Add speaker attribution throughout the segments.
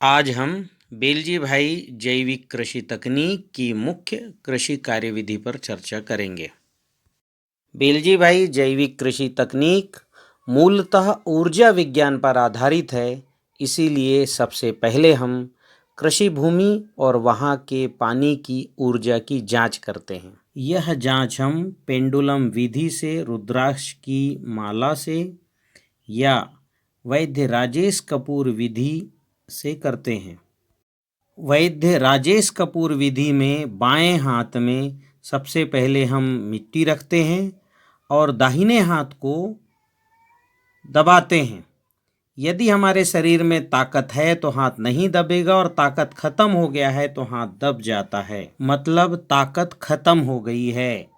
Speaker 1: आज हम बेलजी भाई जैविक कृषि तकनीक की मुख्य कृषि कार्यविधि पर चर्चा करेंगे। बेलजी भाई जैविक कृषि तकनीक मूलतः ऊर्जा विज्ञान पर आधारित है, इसीलिए सबसे पहले हम कृषि भूमि और वहाँ के पानी की ऊर्जा की जांच करते हैं। यह जांच हम पेंडुलम विधि से, रुद्राक्ष की माला से या वैद्य राजेश कपूर विधि से करते हैं। वैद्य राजेश कपूर विधि में बाएं हाथ में सबसे पहले हम मिट्टी रखते हैं और दाहिने हाथ को दबाते हैं। यदि हमारे शरीर में ताकत है तो हाथ नहीं दबेगा और ताकत खत्म हो गया है तो हाथ दब जाता है, मतलब ताकत खत्म हो गई है।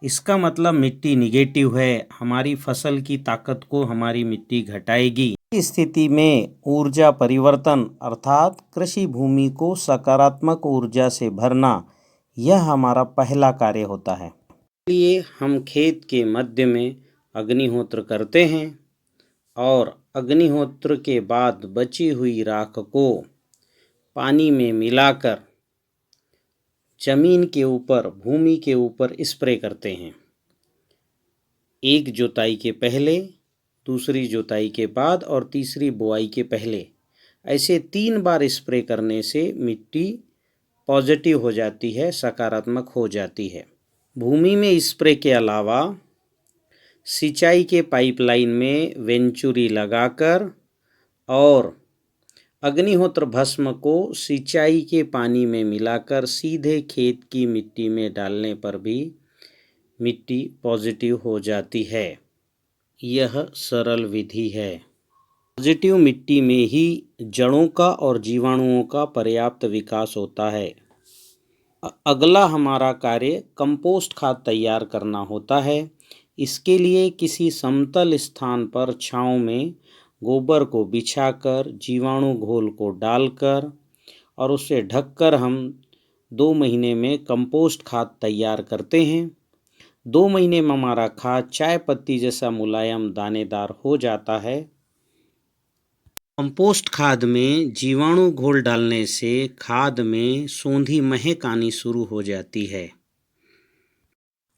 Speaker 1: इसका मतलब मिट्टी निगेटिव है, हमारी फसल की ताकत को हमारी मिट्टी घटाएगी। इस स्थिति में ऊर्जा परिवर्तन अर्थात कृषि भूमि को सकारात्मक ऊर्जा से भरना, यह हमारा पहला कार्य होता है। इसलिए हम खेत के मध्य में अग्निहोत्र करते हैं और अग्निहोत्र के बाद बची हुई राख को पानी में मिलाकर जमीन के ऊपर, भूमि के ऊपर स्प्रे करते हैं। एक जुताई के पहले, दूसरी जुताई के बाद और तीसरी बुआई के पहले, ऐसे 3 बार स्प्रे करने से मिट्टी पॉजिटिव हो जाती है, सकारात्मक हो जाती है। भूमि में स्प्रे के अलावा सिंचाई के पाइपलाइन में वेंचुरी लगाकर और अग्निहोत्र भस्म को सिंचाई के पानी में मिलाकर सीधे खेत की मिट्टी में डालने पर भी मिट्टी पॉजिटिव हो जाती है। यह सरल विधि है। पॉजिटिव मिट्टी में ही जड़ों का और जीवाणुओं का पर्याप्त विकास होता है। अगला हमारा कार्य कंपोस्ट खाद तैयार करना होता है। इसके लिए किसी समतल स्थान पर छांव में गोबर को बिछाकर, जीवाणु घोल को डालकर और उसे ढककर हम 2 महीने में कंपोस्ट खाद तैयार करते हैं। 2 महीने में हमारा खाद चाय पत्ती जैसा मुलायम दानेदार हो जाता है। कंपोस्ट खाद में जीवाणु घोल डालने से खाद में सोंधी महक आनी शुरू हो जाती है।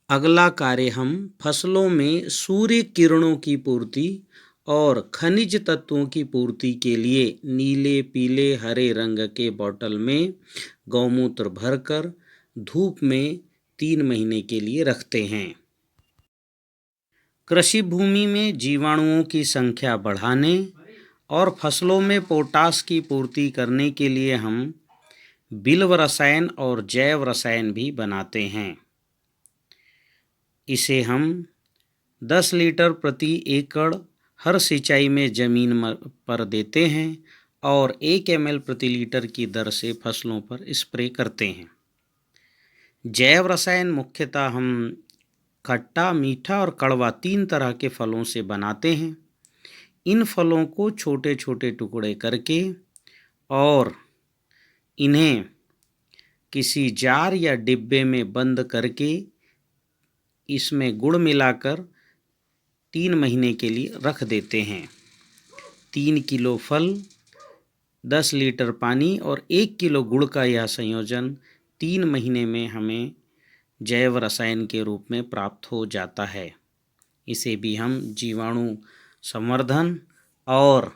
Speaker 1: अगला कार्य हम फसलों में सूर्य किरणों की पूर्ति और खनिज तत्वों की पूर्ति के लिए नीले, पीले, हरे रंग के बोतल में गौमूत्र भरकर धूप में 3 महीने के लिए रखते हैं। कृषि भूमि में जीवाणुओं की संख्या बढ़ाने और फसलों में पोटाश की पूर्ति करने के लिए हम बिल्व रसायन और जैव रसायन भी बनाते हैं। इसे हम 10 लीटर प्रति एकड़ हर सिंचाई में जमीन पर देते हैं और 1 ml प्रति लीटर की दर से फसलों पर स्प्रे करते हैं। जैव रसायन मुख्यतः हम खट्टा, मीठा और कड़वा 3 तरह के फलों से बनाते हैं। इन फलों को छोटे छोटे टुकड़े करके और इन्हें किसी जार या डिब्बे में बंद करके इसमें गुड़ मिलाकर 3 महीने के लिए रख देते हैं। 3 किलो फल, 10 लीटर पानी और 1 किलो गुड़ का यह संयोजन 3 महीने में हमें जैव रसायन के रूप में प्राप्त हो जाता है। इसे भी हम जीवाणु संवर्धन और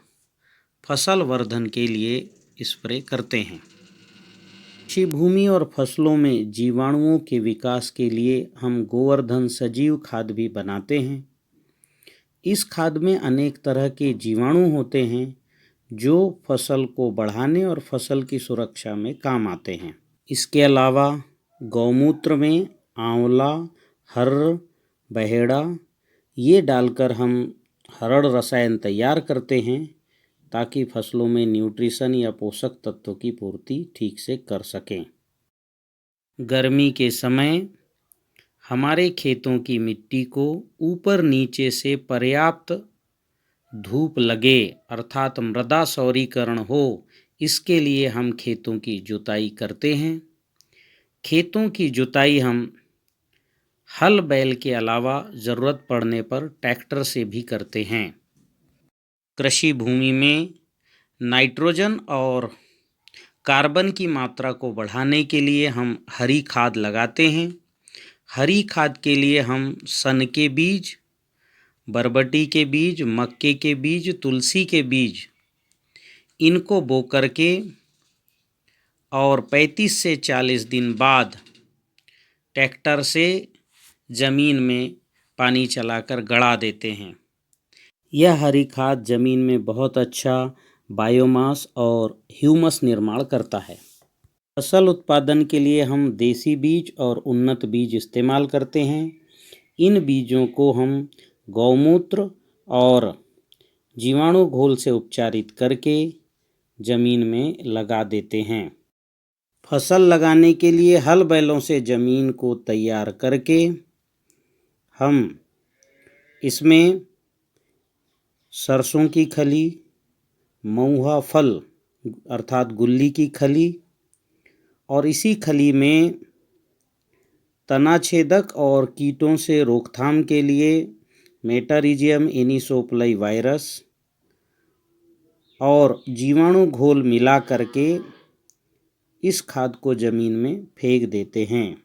Speaker 1: फसल वर्धन के लिए स्प्रे करते हैं। कृषि भूमि और फसलों में जीवाणुओं के विकास के लिए हम गोवर्धन सजीव खाद भी बनाते हैं। इस खाद में अनेक तरह के जीवाणु होते हैं जो फसल को बढ़ाने और फसल की सुरक्षा में काम आते हैं। इसके अलावा गौमूत्र में आंवला, हर्र, बहेड़ा ये डालकर हम हरड़ रसायन तैयार करते हैं ताकि फसलों में न्यूट्रिशन या पोषक तत्वों की पूर्ति ठीक से कर सकें। गर्मी के समय हमारे खेतों की मिट्टी को ऊपर नीचे से पर्याप्त धूप लगे अर्थात मृदा सौरीकरण हो, इसके लिए हम खेतों की जुताई करते हैं। खेतों की जुताई हम हल बैल के अलावा ज़रूरत पड़ने पर ट्रैक्टर से भी करते हैं। कृषि भूमि में नाइट्रोजन और कार्बन की मात्रा को बढ़ाने के लिए हम हरी खाद लगाते हैं। हरी खाद के लिए हम सन के बीज, बरबटी के बीज, मक्के के बीज, तुलसी के बीज, इनको बो करके और 35 से 40 दिन बाद ट्रैक्टर से ज़मीन में पानी चलाकर गड़ा देते हैं। यह हरी खाद ज़मीन में बहुत अच्छा बायोमास और ह्यूमस निर्माण करता है। फसल उत्पादन के लिए हम देसी बीज और उन्नत बीज इस्तेमाल करते हैं। इन बीजों को हम गौमूत्र और जीवाणु घोल से उपचारित करके ज़मीन में लगा देते हैं। फसल लगाने के लिए हल बैलों से ज़मीन को तैयार करके हम इसमें सरसों की खली, महुआ फल अर्थात गुल्ली की खली और इसी खली में तनाछेदक और कीटों से रोकथाम के लिए मेटारिजियम एनिसोप्लाई वायरस और जीवाणु घोल मिला करके इस खाद को ज़मीन में फेंक देते हैं।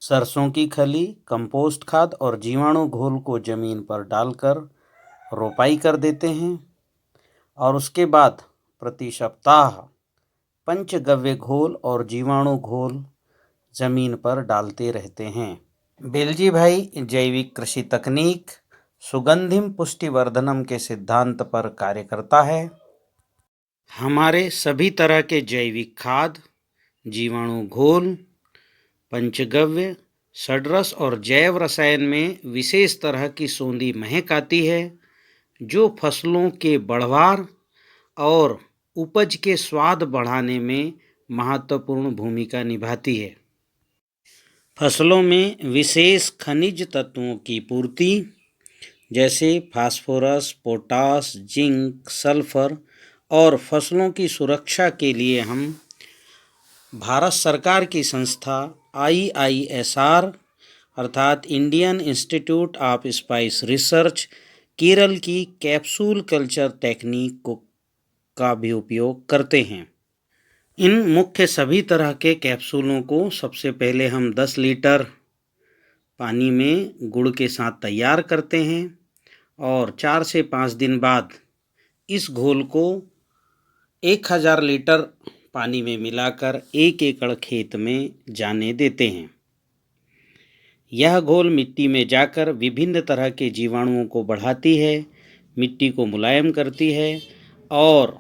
Speaker 1: सरसों की खली, कंपोस्ट खाद और जीवाणु घोल को ज़मीन पर डालकर रोपाई कर देते हैं और उसके बाद प्रति सप्ताह पंचगव्य घोल और जीवाणु घोल ज़मीन पर डालते रहते हैं। बेलजी भाई जैविक कृषि तकनीक सुगंधिम पुष्टिवर्धनम के सिद्धांत पर कार्य करता है। हमारे सभी तरह के जैविक खाद, जीवाणु घोल, पंचगव्य, षड्रस और जैव रसायन में विशेष तरह की सोंधी महक आती है जो फसलों के बढ़वार और उपज के स्वाद बढ़ाने में महत्वपूर्ण भूमिका निभाती है। फसलों में विशेष खनिज तत्वों की पूर्ति जैसे फास्फोरस, पोटास, जिंक, सल्फर और फसलों की सुरक्षा के लिए हम भारत सरकार की संस्था IISR अर्थात Indian institute of spice research Kerala की कैप्सूल कल्चर टेक्निक का भी उपयोग करते हैं। इन मुख्य सभी तरह के कैप्सूलों को सबसे पहले हम 10 लीटर पानी में गुड़ के साथ तैयार करते हैं और 4 से 5 दिन बाद इस घोल को 1000 लीटर पानी में मिलाकर 1 एकड़ खेत में जाने देते हैं। यह घोल मिट्टी में जाकर विभिन्न तरह के जीवाणुओं को बढ़ाती है, मिट्टी को मुलायम करती है और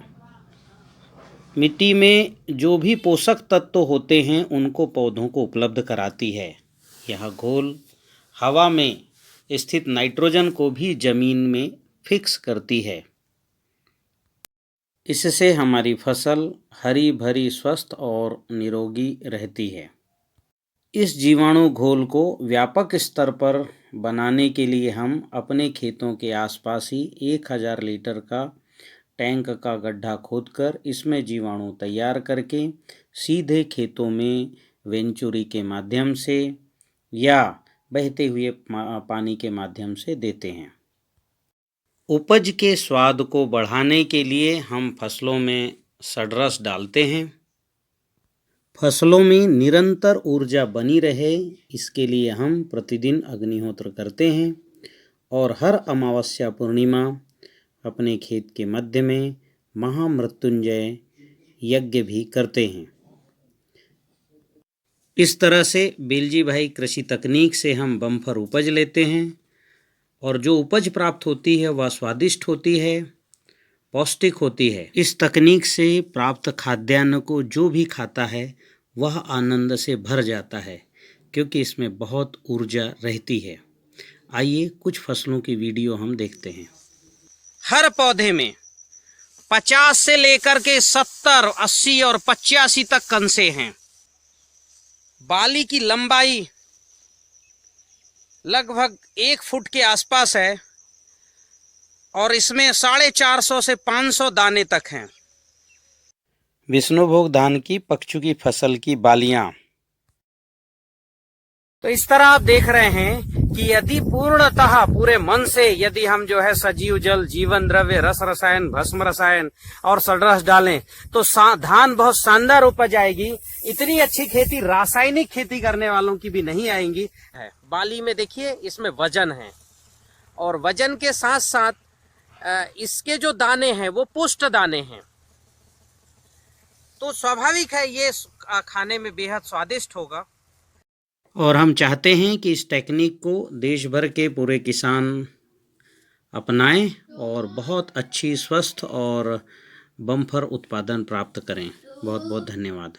Speaker 1: मिट्टी में जो भी पोषक तत्व होते हैं उनको पौधों को उपलब्ध कराती है। यह घोल हवा में स्थित नाइट्रोजन को भी जमीन में फिक्स करती है। इससे हमारी फसल हरी भरी, स्वस्थ और निरोगी रहती है। इस जीवाणु घोल को व्यापक स्तर पर बनाने के लिए हम अपने खेतों के आसपास ही 1000 लीटर का टैंक का गड्ढा खोदकर इसमें जीवाणु तैयार करके सीधे खेतों में वेंचुरी के माध्यम से या बहते हुए पानी के माध्यम से देते हैं। उपज के स्वाद को बढ़ाने के लिए हम फसलों में षड्रस डालते हैं। फसलों में निरंतर ऊर्जा बनी रहे इसके लिए हम प्रतिदिन अग्निहोत्र करते हैं और हर अमावस्या पूर्णिमा अपने खेत के मध्य में महामृत्युंजय यज्ञ भी करते हैं। इस तरह से बेलजी भाई कृषि तकनीक से हम बम्पर उपज लेते हैं और जो उपज प्राप्त होती है वह स्वादिष्ट होती है, पौष्टिक होती है। इस तकनीक से प्राप्त खाद्यान्न को जो भी खाता है वह आनंद से भर जाता है क्योंकि इसमें बहुत ऊर्जा रहती है। आइए कुछ फसलों की वीडियो हम देखते हैं। हर पौधे में 50 से लेकर के 70, 80 और 85 तक कंसे हैं। बाली की लंबाई लगभग 1 फुट के आसपास है और इसमें 450 से 500 दाने तक हैं। विष्णुभोग धान की पक्षु की फसल की बालियां तो इस तरह आप देख रहे हैं कि यदि पूर्णतः पूरे मन से यदि हम जो है सजीव जल, जीवन द्रव्य, रस रसायन, भस्म रसायन और सड़रस डालें तो धान बहुत शानदार उपज आएगी। इतनी अच्छी खेती रासायनिक खेती करने वालों की भी नहीं आएंगी। बाली में देखिए इसमें वजन है और वजन के साथ साथ इसके जो दाने हैं वो पुष्ट दाने हैं, तो स्वाभाविक है ये खाने में बेहद स्वादिष्ट होगा। और हम चाहते हैं कि इस टेक्निक को देश भर के पूरे किसान अपनाएं और बहुत अच्छी, स्वस्थ और बम्पर उत्पादन प्राप्त करें। बहुत बहुत धन्यवाद।